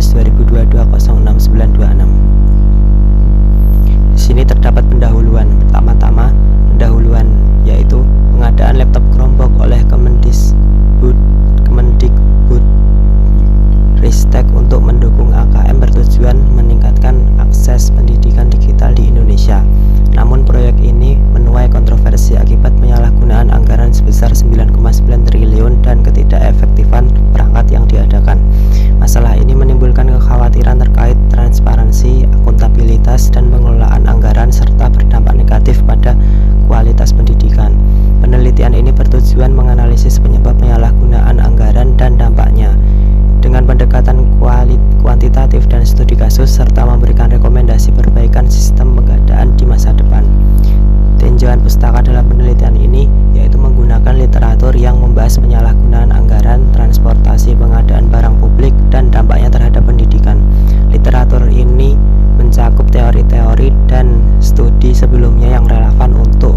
2022-06-926. Di sini terdapat pendahuluan. Pertama-tama, pendahuluan yaitu pengadaan laptop Chromebook oleh Kemendikbudristek untuk mendukung AKM bertujuan meningkatkan akses pendidikan digital di Indonesia. Namun proyek ini menuai kontroversi akibat penyalahgunaan anggaran sebesar 9,9 triliun dan ketidakefektifan perangkat yang diadakan. Masalah ini menimbulkan kekhawatiran terkait transparansi, akuntabilitas, dan pengelolaan anggaran serta berdampak negatif pada kualitas pendidikan. Penelitian ini bertujuan menganalisis penyebab penyalahgunaan anggaran dan dampaknya dengan pendekatan kuantitatif dan studi kasus serta memberikan rekomendasi perbaikan sistem pengadaan di masa depan. Tinjauan pustaka dalam penelitian ini yaitu menggunakan literatur yang membahas penyalahgunaan anggaran, transportasi, pengadaan barang publik, dan dampaknya terhadap pendidikan. Literatur ini mencakup teori-teori dan studi sebelumnya yang relevan untuk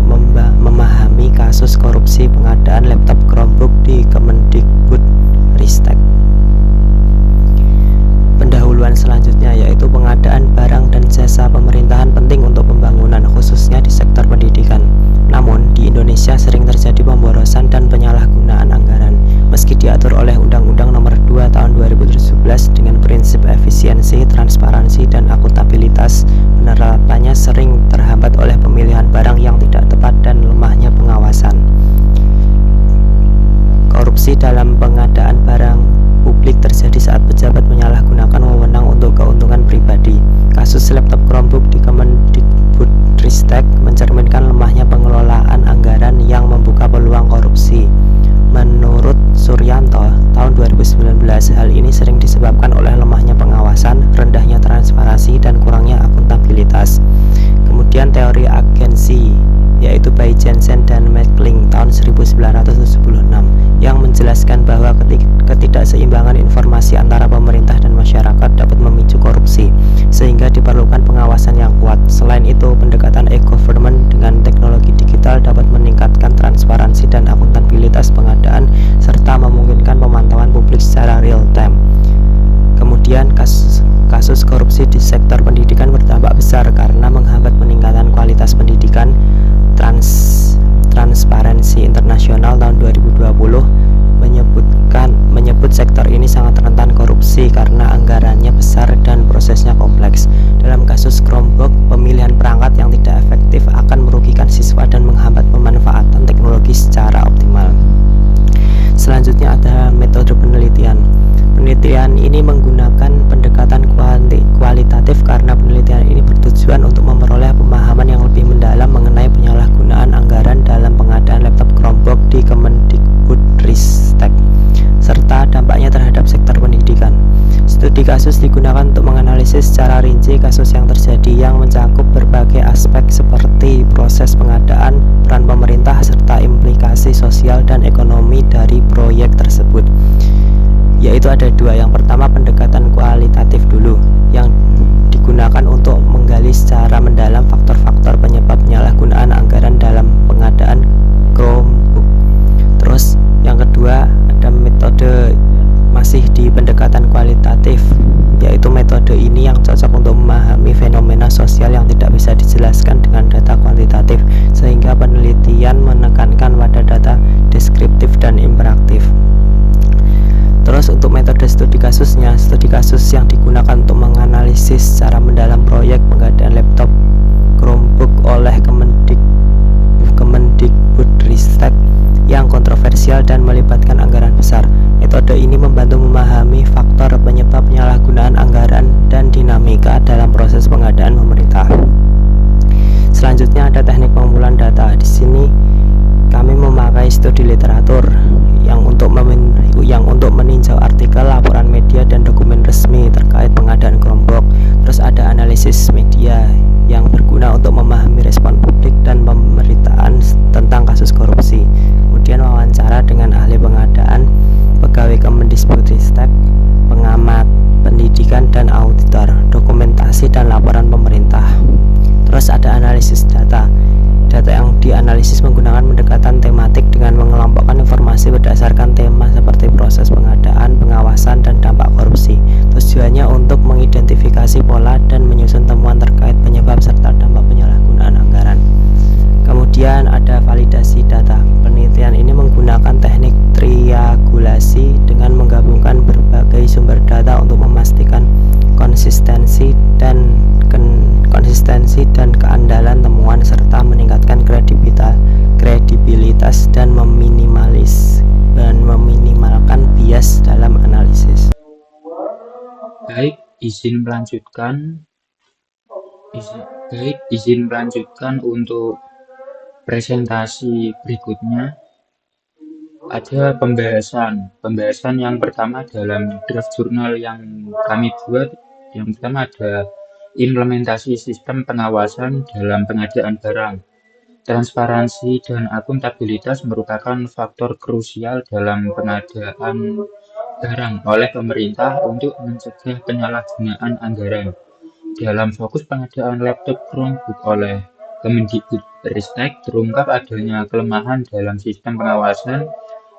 memahami kasus korupsi pengadaan laptop Chromebook di Kemendikbudristek. Pendahuluan selanjutnya yaitu pengadaan barang dan jasa pemerintahan penting untuk pembangunan khususnya di sektor pendidikan. Namun di Indonesia sering terjadi pemborosan dan penyalahgunaan anggaran. Meski diatur oleh Undang-Undang Nomor 2 Tahun 2017 dengan prinsip efisiensi, transparansi, dan akuntabilitas, penerapannya sering terhambat oleh pemilihan barang yang tidak tepat dan lemahnya pengawasan. Korupsi dalam pengadaan barang publik terjadi saat pejabat menyalahgunakan wewenang untuk keuntungan pribadi. Kasus laptop Chromebook di Kemendikbudristek mencerminkan lemahnya pengelolaan anggaran yang membuka peluang korupsi. Menurut Suryanto, tahun 2019, hal ini sering disebabkan oleh lemahnya pengawasan, rendahnya transparansi, dan kurangnya akuntabilitas. Kemudian teori agensi, yaitu by Jensen dan Meckling tahun 1976, yang menjelaskan bahwa ketidakseimbangan informasi antara pemerintah dan masyarakat dapat memicu korupsi, sehingga diperlukan pengawasan yang kuat. Selain itu, pendekatan e-government dengan teknologi digital dapat meningkatkan transparansi dan akuntabilitas pengadaan, serta memungkinkan pemantauan publik secara real time. Kemudian, kasus korupsi di sektor pendidikan berdampak besar karena menghambat peningkatan kualitas pendidikan. Transparansi Internasional tahun 2020 menyebut sektor ini sangat rentan korupsi karena anggarannya besar dan prosesnya kompleks. Dalam kasus Chromebook, pemilihan perangkat yang tidak efektif akan merugikan siswa dan menghambat pemanfaatan teknologi secara optimal. Selanjutnya ada metode penelitian. Penelitian ini menggunakan pendekatan kualitatif karena penelitian ini bertujuan untuk memperoleh pemahaman yang lebih mendalam mengenai penyalahgunaan anggaran dalam pengadaan laptop Chromebook di Kemendikbudristek serta dampaknya terhadap sektor pendidikan. Studi kasus digunakan untuk menganalisis secara rinci kasus yang terjadi yang mencakup berbagai aspek seperti proses pengadaan, peran pemerintah, serta implikasi sosial dan ekonomi dari proyek tersebut. Yaitu ada dua. Yang pertama, pendekatan kualitatif dulu, yang digunakan untuk menggali secara mendalam faktor-faktor penyebab penyalahgunaan anggaran dalam pengadaan Chromebook. Terus yang kedua, ada metode masih di pendekatan kualitatif, yaitu metode ini yang cocok untuk memahami fenomena sosial yang tidak bisa dijelaskan dengan data kuantitatif, sehingga penelitian menekankan pada data deskriptif dan interaktif. Terus untuk metode studi kasusnya, studi kasus yang digunakan untuk menganalisis secara mendalam proyek pengadaan laptop Chromebook oleh Kemendikbudristek yang kontroversial dan melibatkan anggaran besar. Metode ini membantu memahami faktor penyebab penyalahgunaan anggaran dan dinamika dalam proses pengadaan pemerintah. Selanjutnya ada teknik pengumpulan data. Di sini kami memakai studi literatur yang untuk meninjau artikel, laporan media, dan dokumen resmi terkait pengadaan Chromebook. Terus ada analisis media yang berguna untuk memahami respon publik dan pemberitaan tentang kasus korupsi. Kemudian wawancara dengan ahli pengadaan, pegawai Kemendikbudristek, pengamat pendidikan, dan auditor, dokumentasi dan laporan pemerintah. Terus ada analisis data. Data yang dianalisis menggunakan pendekatan tematik dengan mengelompokkan informasi berdasarkan tema seperti proses pengadaan, pengawasan, dan dampak korupsi. Tujuannya memastikan konsistensi dan keandalan temuan serta meningkatkan kredibilitas dan meminimalkan bias dalam analisis. Baik, izin melanjutkan untuk presentasi berikutnya. Ada pembahasan yang pertama dalam draft jurnal yang kami buat. Yang pertama ada implementasi sistem pengawasan dalam pengadaan barang. Transparansi dan akuntabilitas merupakan faktor krusial dalam pengadaan barang oleh pemerintah untuk mencegah penyalahgunaan anggaran. Dalam fokus pengadaan laptop Chromebook oleh Kemendikbudristek, terungkap adanya kelemahan dalam sistem pengawasan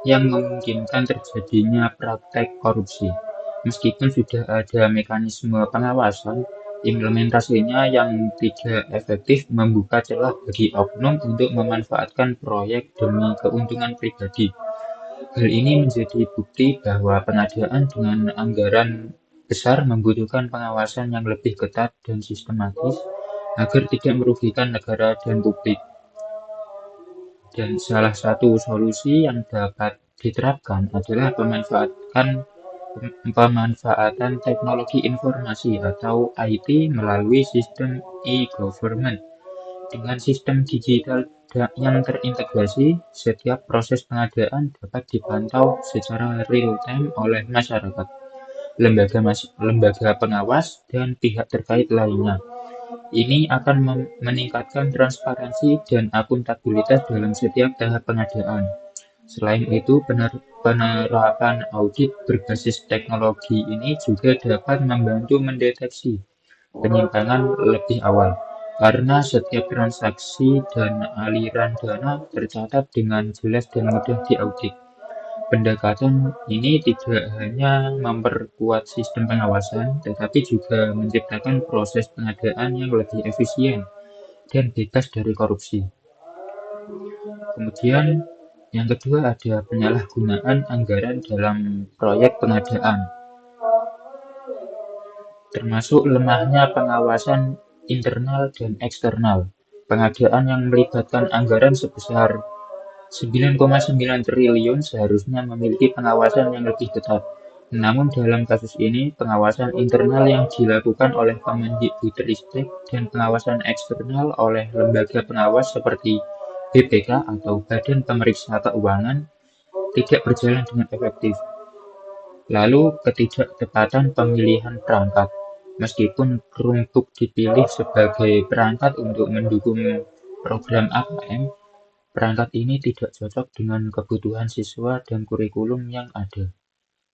yang memungkinkan terjadinya praktek korupsi. Meskipun sudah ada mekanisme pengawasan, implementasinya yang tidak efektif membuka celah bagi oknum untuk memanfaatkan proyek demi keuntungan pribadi. Hal ini menjadi bukti bahwa pengadaan dengan anggaran besar membutuhkan pengawasan yang lebih ketat dan sistematis agar tidak merugikan negara dan publik. Dan salah satu solusi yang dapat diterapkan adalah pemanfaatan teknologi informasi atau IT melalui sistem e-government. Dengan sistem digital yang terintegrasi, setiap proses pengadaan dapat dipantau secara real-time oleh masyarakat, lembaga pengawas, dan pihak terkait lainnya. Ini akan meningkatkan transparansi dan akuntabilitas dalam setiap tahap pengadaan. Selain itu, penerapan audit berbasis teknologi ini juga dapat membantu mendeteksi penyimpangan lebih awal, karena setiap transaksi dan aliran dana tercatat dengan jelas dan mudah diaudit. Pendekatan ini tidak hanya memperkuat sistem pengawasan, tetapi juga menciptakan proses pengadaan yang lebih efisien dan bebas dari korupsi. Kemudian, yang kedua ada penyalahgunaan anggaran dalam proyek pengadaan, termasuk lemahnya pengawasan internal dan eksternal. Pengadaan yang melibatkan anggaran sebesar 9,9 triliun seharusnya memiliki pengawasan yang lebih ketat. Namun dalam kasus ini, pengawasan internal yang dilakukan oleh Kemendikbudristek dan pengawasan eksternal oleh lembaga pengawas seperti BPK atau Badan Pemeriksa Keuangan tidak berjalan dengan efektif. Lalu, ketidaktepatan pemilihan perangkat. Meskipun Chromebook dipilih sebagai perangkat untuk mendukung program AKM, perangkat ini tidak cocok dengan kebutuhan siswa dan kurikulum yang ada.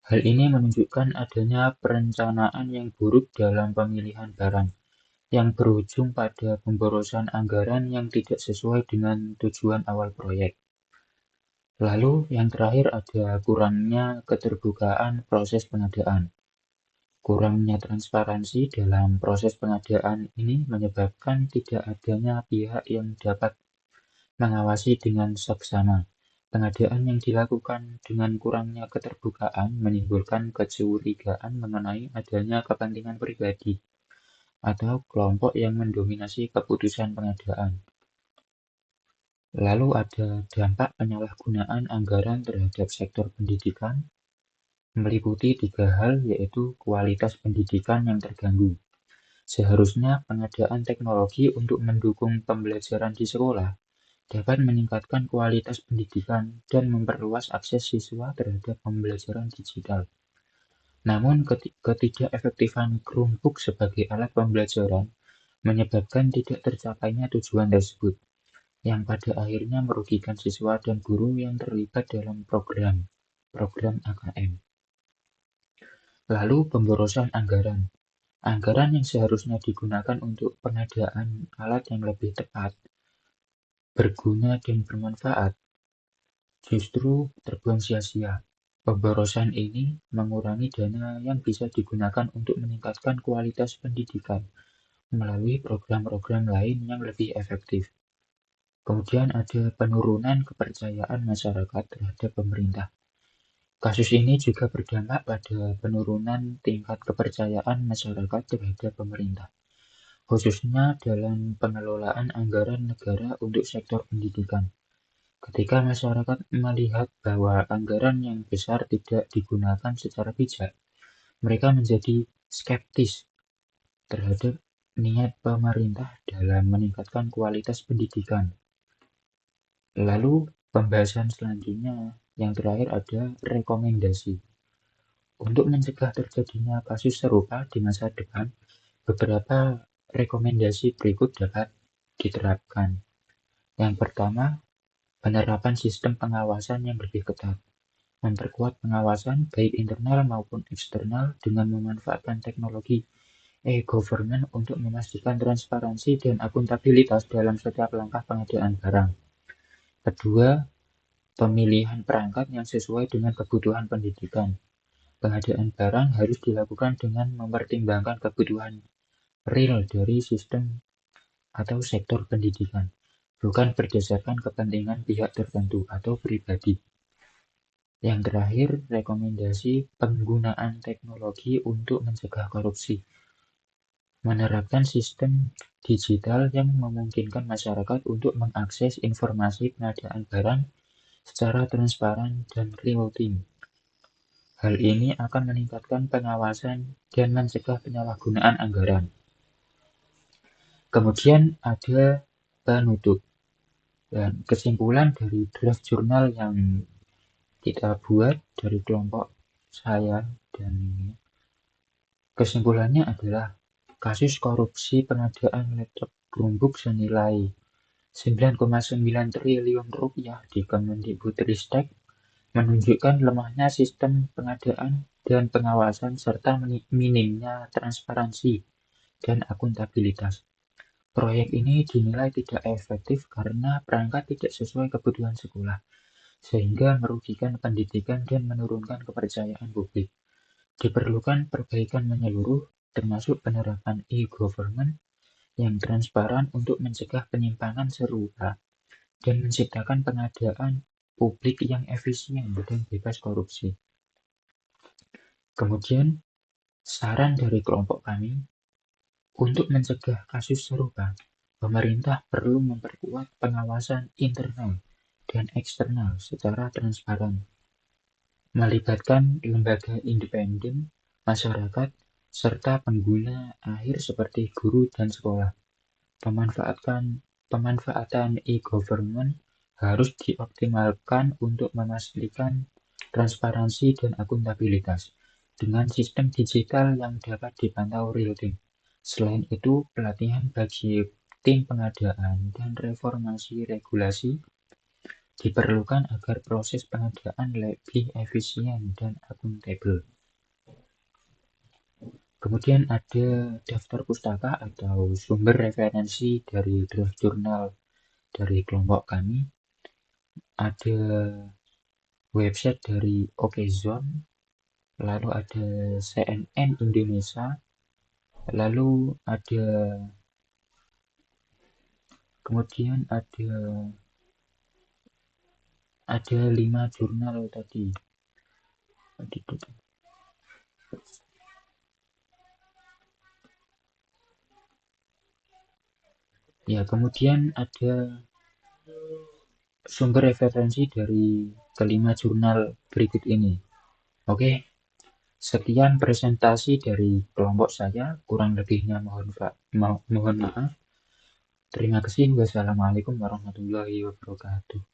Hal ini menunjukkan adanya perencanaan yang buruk dalam pemilihan barang, yang berujung pada pemborosan anggaran yang tidak sesuai dengan tujuan awal proyek. Lalu, yang terakhir ada kurangnya keterbukaan proses pengadaan. Kurangnya transparansi dalam proses pengadaan ini menyebabkan tidak adanya pihak yang dapat mengawasi dengan seksama. Pengadaan yang dilakukan dengan kurangnya keterbukaan menimbulkan kecurigaan mengenai adanya kepentingan pribadi atau kelompok yang mendominasi keputusan pengadaan. Lalu ada dampak penyalahgunaan anggaran terhadap sektor pendidikan, meliputi 3 hal, yaitu kualitas pendidikan yang terganggu. Seharusnya pengadaan teknologi untuk mendukung pembelajaran di sekolah dapat meningkatkan kualitas pendidikan dan memperluas akses siswa terhadap pembelajaran digital. Namun, ketidakefektifan Chromebook sebagai alat pembelajaran menyebabkan tidak tercapainya tujuan tersebut, yang pada akhirnya merugikan siswa dan guru yang terlibat dalam program AKM. Lalu, pemborosan anggaran. Anggaran yang seharusnya digunakan untuk pengadaan alat yang lebih tepat, berguna dan bermanfaat, justru terbuang sia-sia. Pemborosan ini mengurangi dana yang bisa digunakan untuk meningkatkan kualitas pendidikan melalui program-program lain yang lebih efektif. Kemudian ada penurunan kepercayaan masyarakat terhadap pemerintah. Kasus ini juga berdampak pada penurunan tingkat kepercayaan masyarakat terhadap pemerintah, khususnya dalam pengelolaan anggaran negara untuk sektor pendidikan. Ketika masyarakat melihat bahwa anggaran yang besar tidak digunakan secara bijak, mereka menjadi skeptis terhadap niat pemerintah dalam meningkatkan kualitas pendidikan. Lalu pembahasan selanjutnya yang terakhir ada rekomendasi. Untuk mencegah terjadinya kasus serupa di masa depan, beberapa rekomendasi berikut dapat diterapkan. Yang pertama, penerapan sistem pengawasan yang lebih ketat. Memperkuat pengawasan baik internal maupun eksternal dengan memanfaatkan teknologi e-government untuk memastikan transparansi dan akuntabilitas dalam setiap langkah pengadaan barang. Kedua, pemilihan perangkat yang sesuai dengan kebutuhan pendidikan. Pengadaan barang harus dilakukan dengan mempertimbangkan kebutuhan real dari sistem atau sektor pendidikan, bukan berdasarkan kepentingan pihak tertentu atau pribadi. Yang terakhir, rekomendasi penggunaan teknologi untuk mencegah korupsi. Menerapkan sistem digital yang memungkinkan masyarakat untuk mengakses informasi pengadaan barang secara transparan dan real-time. Hal ini akan meningkatkan pengawasan dan mencegah penyalahgunaan anggaran. Kemudian ada penutup dan kesimpulan dari draft jurnal yang kita buat dari kelompok saya, dan kesimpulannya adalah kasus korupsi pengadaan laptop Chromebook senilai 9,9 triliun rupiah di Kemendikbudristek menunjukkan lemahnya sistem pengadaan dan pengawasan serta minimnya transparansi dan akuntabilitas. Proyek ini dinilai tidak efektif karena perangkat tidak sesuai kebutuhan sekolah, sehingga merugikan pendidikan dan menurunkan kepercayaan publik. Diperlukan perbaikan menyeluruh, termasuk penerapan e-government yang transparan untuk mencegah penyimpangan serupa dan menciptakan pengadaan publik yang efisien dan bebas korupsi. Kemudian, saran dari kelompok kami, untuk mencegah kasus serupa, pemerintah perlu memperkuat pengawasan internal dan eksternal secara transparan, melibatkan lembaga independen, masyarakat, serta pengguna akhir seperti guru dan sekolah. Pemanfaatan e-government harus dioptimalkan untuk memastikan transparansi dan akuntabilitas dengan sistem digital yang dapat dipantau real-time. Selain itu, pelatihan bagi tim pengadaan dan reformasi regulasi diperlukan agar proses pengadaan lebih efisien dan akuntabel. Kemudian ada daftar pustaka atau sumber referensi dari draft jurnal dari kelompok kami. Ada website dari Okezone, lalu ada CNN Indonesia, lalu kemudian ada 5 jurnal tadi. Ya, kemudian ada sumber referensi dari kelima jurnal berikut ini. Oke, sekian presentasi dari kelompok saya, kurang lebihnya mohon maaf. Terima kasih. Wassalamualaikum warahmatullahi wabarakatuh.